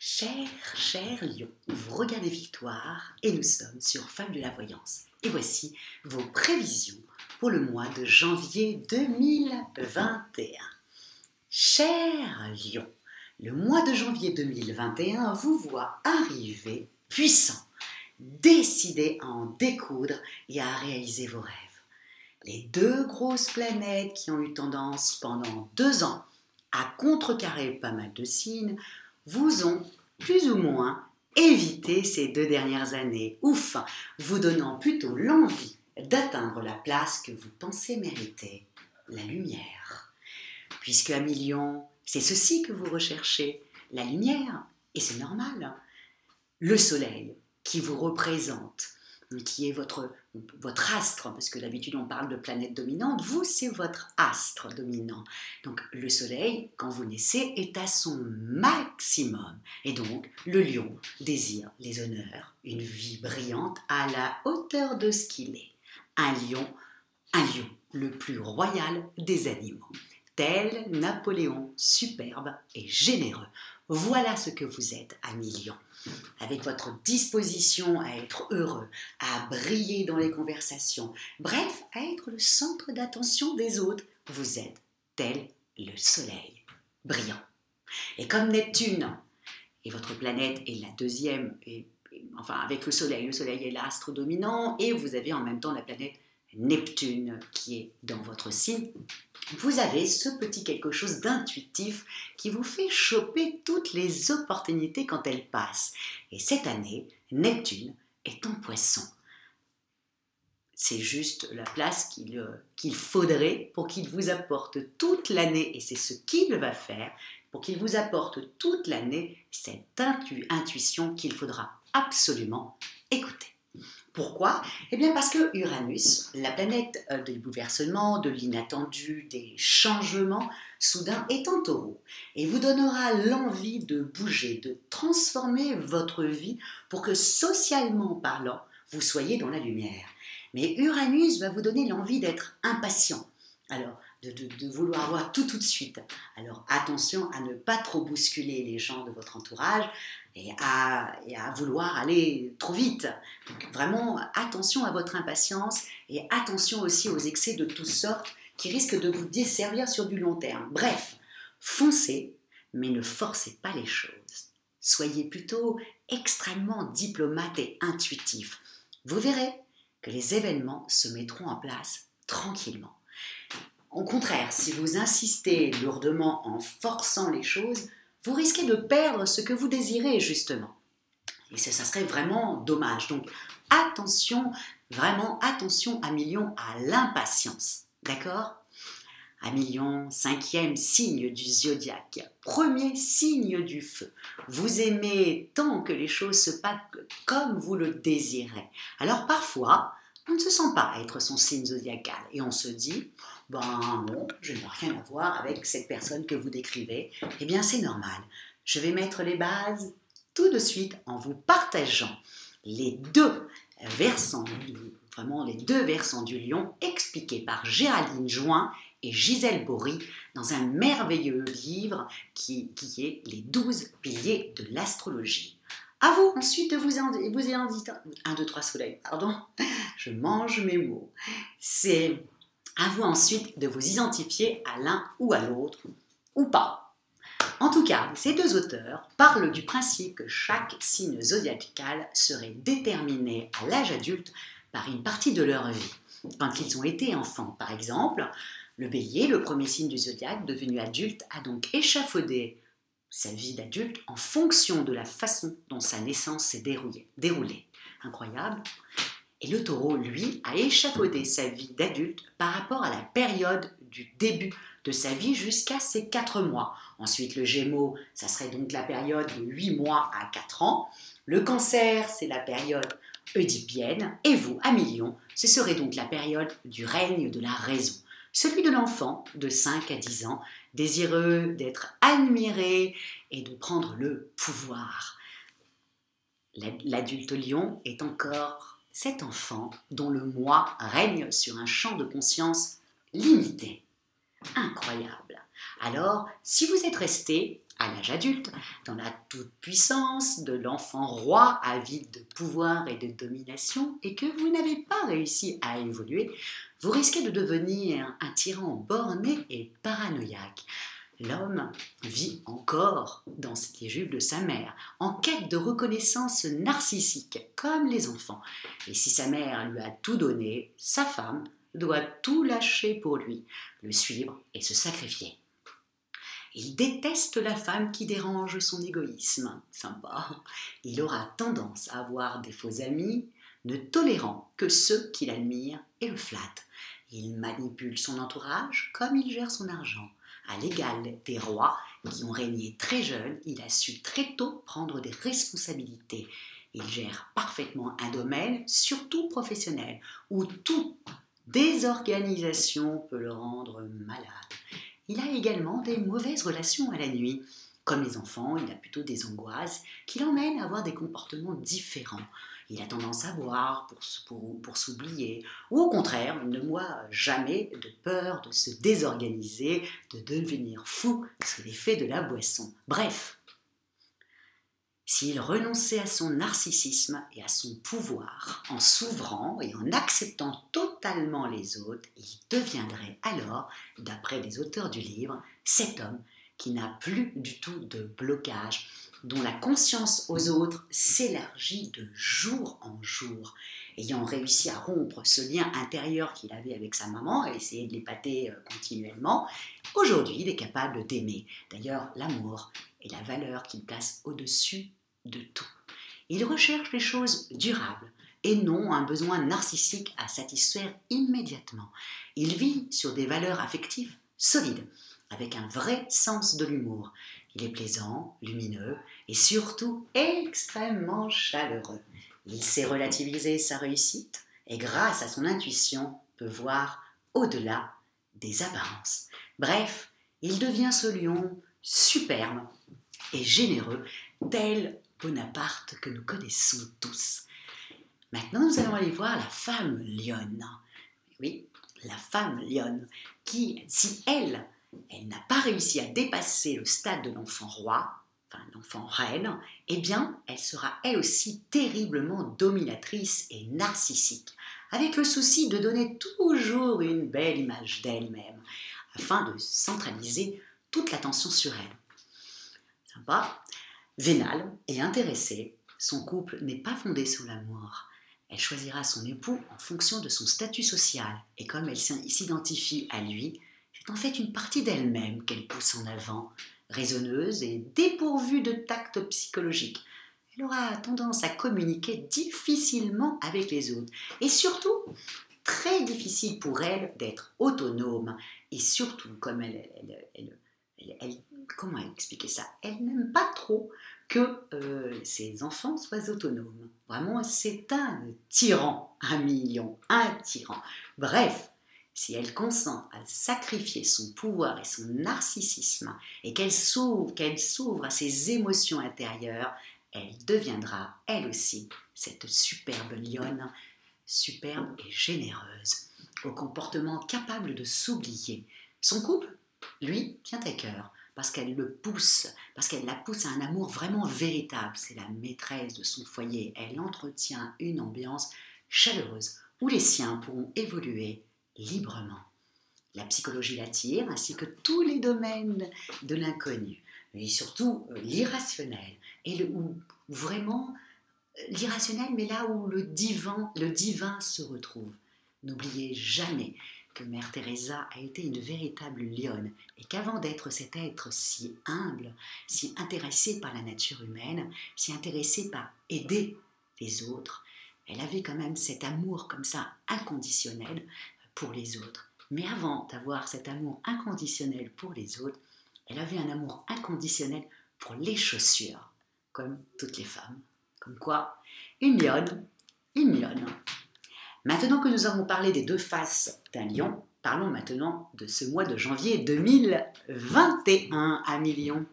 Cher lion, vous regardez Victoire et nous sommes sur Femmes de la Voyance. Et voici vos prévisions pour le mois de janvier 2021. Cher lion, le mois de janvier 2021 vous voit arriver puissant, décidé à en découdre et à réaliser vos rêves. Les deux grosses planètes qui ont eu tendance pendant 2 ans à contrecarrer pas mal de signes vous ont plus ou moins évité ces 2 dernières années, vous donnant plutôt l'envie d'atteindre la place que vous pensez mériter, la lumière. Puisque à million, c'est ceci que vous recherchez, la lumière, et c'est normal. Le soleil qui vous représente, qui est votre astre, parce que d'habitude on parle de planète dominante, vous c'est votre astre dominant. Donc le soleil, quand vous naissez, est à son maximum. Et donc le lion désire les honneurs, une vie brillante à la hauteur de ce qu'il est. Un lion, le plus royal des animaux. Tel Napoléon, superbe et généreux. Voilà ce que vous êtes, ami lion. Avec votre disposition à être heureux, à briller dans les conversations, bref, à être le centre d'attention des autres, vous êtes tel le soleil, brillant. Et comme Neptune, et votre planète est la deuxième, avec le soleil est l'astre dominant, et vous avez en même temps la planète Neptune qui est dans votre signe, vous avez ce petit quelque chose d'intuitif qui vous fait choper toutes les opportunités quand elles passent. Et cette année, Neptune est en Poisson. C'est juste la place qu'il faudrait pour qu'il vous apporte toute l'année, et c'est ce qu'il va faire, pour qu'il vous apporte toute l'année cette intuition qu'il faudra absolument écouter. Pourquoi ? Eh bien parce que Uranus, la planète des bouleversements, de l'inattendu, des changements soudains, est en Taureau et vous donnera l'envie de bouger, de transformer votre vie pour que socialement parlant, vous soyez dans la lumière. Mais Uranus va vous donner l'envie d'être impatient, alors de vouloir avoir tout de suite. Alors attention à ne pas trop bousculer les gens de votre entourage, et à vouloir aller trop vite. Donc vraiment, attention à votre impatience et attention aussi aux excès de toutes sortes qui risquent de vous desservir sur du long terme. Bref, foncez, mais ne forcez pas les choses. Soyez plutôt extrêmement diplomate et intuitif. Vous verrez que les événements se mettront en place tranquillement. Au contraire, si vous insistez lourdement en forçant les choses, vous risquez de perdre ce que vous désirez justement. Et ça serait vraiment dommage. Donc attention, vraiment attention à million à l'impatience. D'accord ? À million, 5e signe du zodiaque, 1er signe du feu. Vous aimez tant que les choses se passent comme vous le désirez. Alors parfois, on ne se sent pas être son signe zodiacal et on se dit « Ben non, je n'ai rien à voir avec cette personne que vous décrivez. » Eh bien c'est normal. Je vais mettre les bases tout de suite en vous partageant les deux versants du lion expliqués par Géraldine Join et Gisèle Bory dans un merveilleux livre qui est Les 12 piliers de l'astrologie. À vous ensuite de vous identifier. 1, 2, 3 soleil, pardon, je mange mes mots. C'est à vous ensuite de vous identifier à l'un ou à l'autre, ou pas. En tout cas, ces 2 auteurs parlent du principe que chaque signe zodiacal serait déterminé à l'âge adulte par une partie de leur vie. Quand ils ont été enfants, par exemple, le bélier, le 1er signe du zodiaque, devenu adulte, a donc échafaudé sa vie d'adulte en fonction de la façon dont sa naissance s'est déroulée. Incroyable. Et le taureau, lui, a échafaudé sa vie d'adulte par rapport à la période du début de sa vie jusqu'à ses 4 mois. Ensuite, le gémeaux, ça serait donc la période de 8 mois à 4 ans. Le cancer, c'est la période oedipienne. Et vous, à million, ce serait donc la période du règne de la raison. Celui de l'enfant de 5 à 10 ans, désireux d'être admiré et de prendre le pouvoir. L'adulte lion est encore cet enfant dont le moi règne sur un champ de conscience limité. Incroyable. Alors, si vous êtes resté à l'âge adulte, dans la toute-puissance de l'enfant roi avide de pouvoir et de domination, et que vous n'avez pas réussi à évoluer, vous risquez de devenir un tyran borné et paranoïaque. L'homme vit encore dans les jupes de sa mère, en quête de reconnaissance narcissique, comme les enfants. Et si sa mère lui a tout donné, sa femme doit tout lâcher pour lui, le suivre et se sacrifier. Il déteste la femme qui dérange son égoïsme. Sympa. Il aura tendance à avoir des faux amis, ne tolérant que ceux qui l'admirent et le flattent. Il manipule son entourage comme il gère son argent. À l'égal des rois qui ont régné très jeunes, il a su très tôt prendre des responsabilités. Il gère parfaitement un domaine, surtout professionnel, où toute désorganisation peut le rendre malade. Il a également des mauvaises relations à la nuit. Comme les enfants, il a plutôt des angoisses qui l'emmènent à avoir des comportements différents. Il a tendance à boire pour s'oublier, ou au contraire, il ne boit jamais de peur de se désorganiser, de devenir fou sous l'effet de la boisson. Bref, s'il renonçait à son narcissisme et à son pouvoir, en s'ouvrant et en acceptant totalement les autres, il deviendrait alors, d'après les auteurs du livre, cet homme qui n'a plus du tout de blocage, dont la conscience aux autres s'élargit de jour en jour. Ayant réussi à rompre ce lien intérieur qu'il avait avec sa maman et essayer de l'épater continuellement, aujourd'hui il est capable d'aimer. D'ailleurs, l'amour est la valeur qu'il place au-dessus de tout. Il recherche les choses durables et non un besoin narcissique à satisfaire immédiatement. Il vit sur des valeurs affectives solides, avec un vrai sens de l'humour. Il est plaisant, lumineux et surtout extrêmement chaleureux. Il sait relativiser sa réussite et grâce à son intuition peut voir au-delà des apparences. Bref, il devient ce lion superbe et généreux, tel Bonaparte que nous connaissons tous. Maintenant, nous allons aller voir la femme lionne. Oui, la femme lionne, qui, si elle n'a pas réussi à dépasser le stade de l'enfant roi, enfin l'enfant reine, eh bien, elle sera elle aussi terriblement dominatrice et narcissique, avec le souci de donner toujours une belle image d'elle-même, afin de centraliser toute l'attention sur elle. Sympa. Vénale et intéressée, son couple n'est pas fondé sur l'amour. Elle choisira son époux en fonction de son statut social, et comme elle s'identifie à lui, c'est en fait une partie d'elle-même qu'elle pousse en avant, raisonneuse et dépourvue de tact psychologique. Elle aura tendance à communiquer difficilement avec les autres, et surtout, très difficile pour elle d'être autonome, et surtout, comme comment expliquer ça? Elle n'aime pas trop que ses enfants soient autonomes. Vraiment, c'est un tyran, un million, un tyran. Bref, si elle consent à sacrifier son pouvoir et son narcissisme et qu'elle s'ouvre à ses émotions intérieures, elle deviendra, elle aussi, cette superbe lionne, superbe et généreuse, au comportement capable de s'oublier. Son couple, lui, tient à cœur, parce qu'elle le pousse, parce qu'elle la pousse à un amour vraiment véritable. C'est la maîtresse de son foyer. Elle entretient une ambiance chaleureuse où les siens pourront évoluer librement. La psychologie l'attire, ainsi que tous les domaines de l'inconnu, et surtout l'irrationnel, et où vraiment l'irrationnel, mais là où le divin se retrouve. N'oubliez jamais que Mère Teresa a été une véritable lionne et qu'avant d'être cet être si humble, si intéressé par la nature humaine, si intéressé par aider les autres, elle avait quand même cet amour comme ça inconditionnel pour les autres. Mais avant d'avoir cet amour inconditionnel pour les autres, elle avait un amour inconditionnel pour les chaussures, comme toutes les femmes. Comme quoi, une lionne, une lionne. Maintenant que nous avons parlé des deux faces d'un lion, parlons maintenant de ce mois de janvier 2021, amis lions.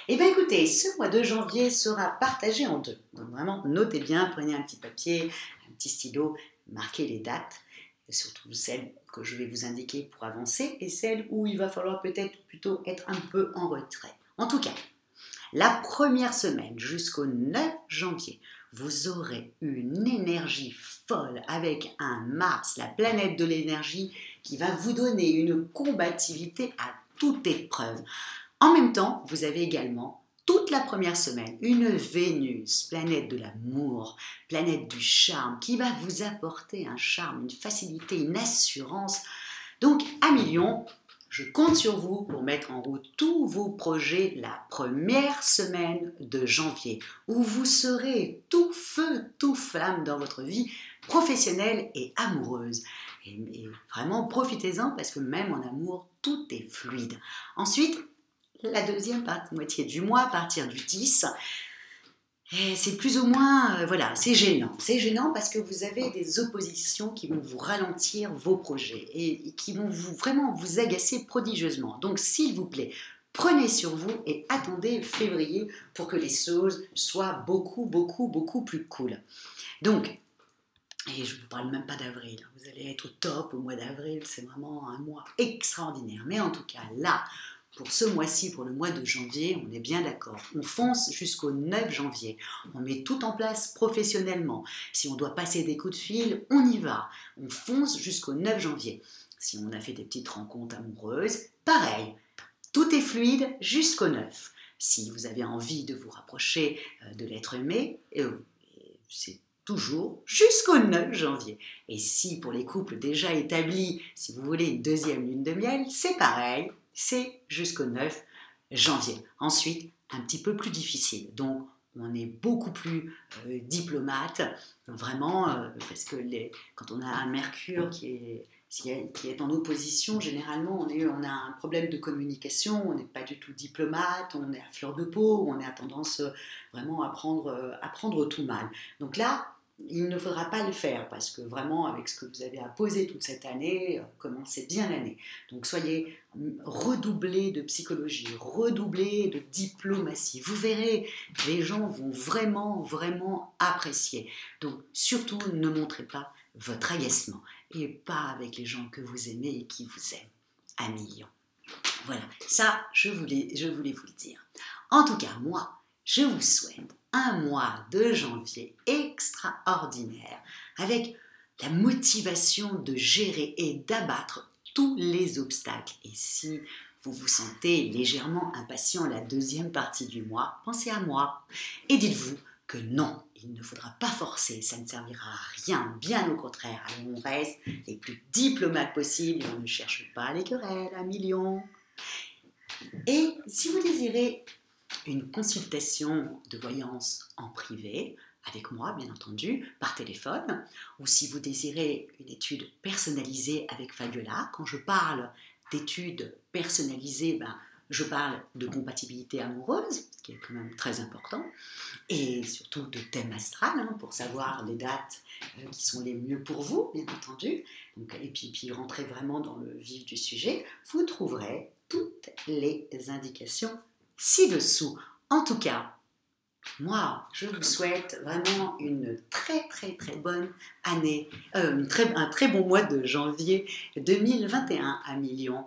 Eh bien écoutez, ce mois de janvier sera partagé en deux. Donc vraiment, notez bien, prenez un petit papier, un petit stylo, marquez les dates. surtout celles que je vais vous indiquer pour avancer, et celles où il va falloir peut-être plutôt être un peu en retrait. En tout cas, la première semaine jusqu'au 9 janvier, vous aurez une énergie folle avec un Mars, la planète de l'énergie, qui va vous donner une combativité à toute épreuve. En même temps, vous avez également toute la première semaine une Vénus, planète de l'amour, planète du charme, qui va vous apporter un charme, une facilité, une assurance. Donc, à million, je compte sur vous pour mettre en route tous vos projets la première semaine de janvier, où vous serez tout feu, tout flamme dans votre vie professionnelle et amoureuse. Et vraiment, profitez-en parce que même en amour, tout est fluide. Ensuite, la deuxième moitié du mois, à partir du 10, c'est plus ou moins, voilà, c'est gênant. C'est gênant parce que vous avez des oppositions qui vont vous ralentir vos projets et qui vont vraiment vous agacer prodigieusement. Donc, s'il vous plaît, prenez sur vous et attendez février pour que les choses soient beaucoup plus cool. Donc, et je ne vous parle même pas d'avril, vous allez être au top au mois d'avril, c'est vraiment un mois extraordinaire. Mais en tout cas, là, pour ce mois-ci, pour le mois de janvier, on est bien d'accord. On fonce jusqu'au 9 janvier. On met tout en place professionnellement. Si on doit passer des coups de fil, on y va. On fonce jusqu'au 9 janvier. Si on a fait des petites rencontres amoureuses, pareil. Tout est fluide jusqu'au 9. Si vous avez envie de vous rapprocher de l'être aimé, c'est toujours jusqu'au 9 janvier. Et si pour les couples déjà établis, si vous voulez une deuxième lune de miel, c'est pareil. C'est jusqu'au 9 janvier. Ensuite, un petit peu plus difficile. Donc, on est beaucoup plus diplomate, vraiment, parce que quand on a un Mercure qui est en opposition, généralement, on a un problème de communication, on n'est pas du tout diplomate, on est à fleur de peau, on a tendance vraiment à prendre tout mal. Donc là, il ne faudra pas le faire parce que vraiment, avec ce que vous avez à poser toute cette année, commencez bien l'année. Donc soyez redoublés de psychologie, redoublés de diplomatie. Vous verrez, les gens vont vraiment apprécier. Donc surtout, ne montrez pas votre agacement et pas avec les gens que vous aimez et qui vous aiment à millions. Voilà, ça, je voulais vous le dire. En tout cas, moi, je vous souhaite un mois de janvier extraordinaire avec la motivation de gérer et d'abattre tous les obstacles. Et si vous vous sentez légèrement impatient la deuxième partie du mois, pensez à moi et dites-vous que non, il ne faudra pas forcer, ça ne servira à rien, bien au contraire. Allez, on reste les plus diplomates possibles et on ne cherche pas les querelles à millions. Et si vous désirez une consultation de voyance en privé, avec moi bien entendu, par téléphone, ou si vous désirez une étude personnalisée avec Fabiola, quand je parle d'études personnalisées, je parle de compatibilité amoureuse, ce qui est quand même très important, et surtout de thème astral, pour savoir les dates qui sont les mieux pour vous, bien entendu. Donc, et puis rentrer vraiment dans le vif du sujet, vous trouverez toutes les indications ci-dessous. En tout cas, moi, je vous souhaite vraiment une très bonne année, un très bon mois de janvier 2021 à millions.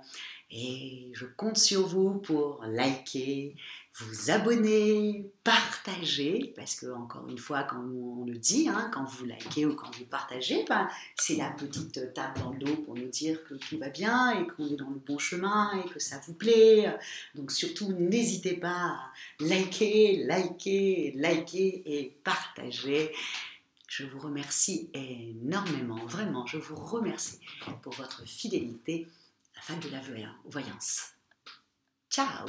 Et je compte sur vous pour liker, vous abonner, partager, parce que encore une fois, quand on le dit, quand vous likez ou quand vous partagez, c'est la petite tape dans le dos pour nous dire que tout va bien et qu'on est dans le bon chemin et que ça vous plaît. Donc surtout, n'hésitez pas à liker et partager. Je vous remercie énormément, vraiment, je vous remercie pour votre fidélité. La femme de la voyance. Ciao!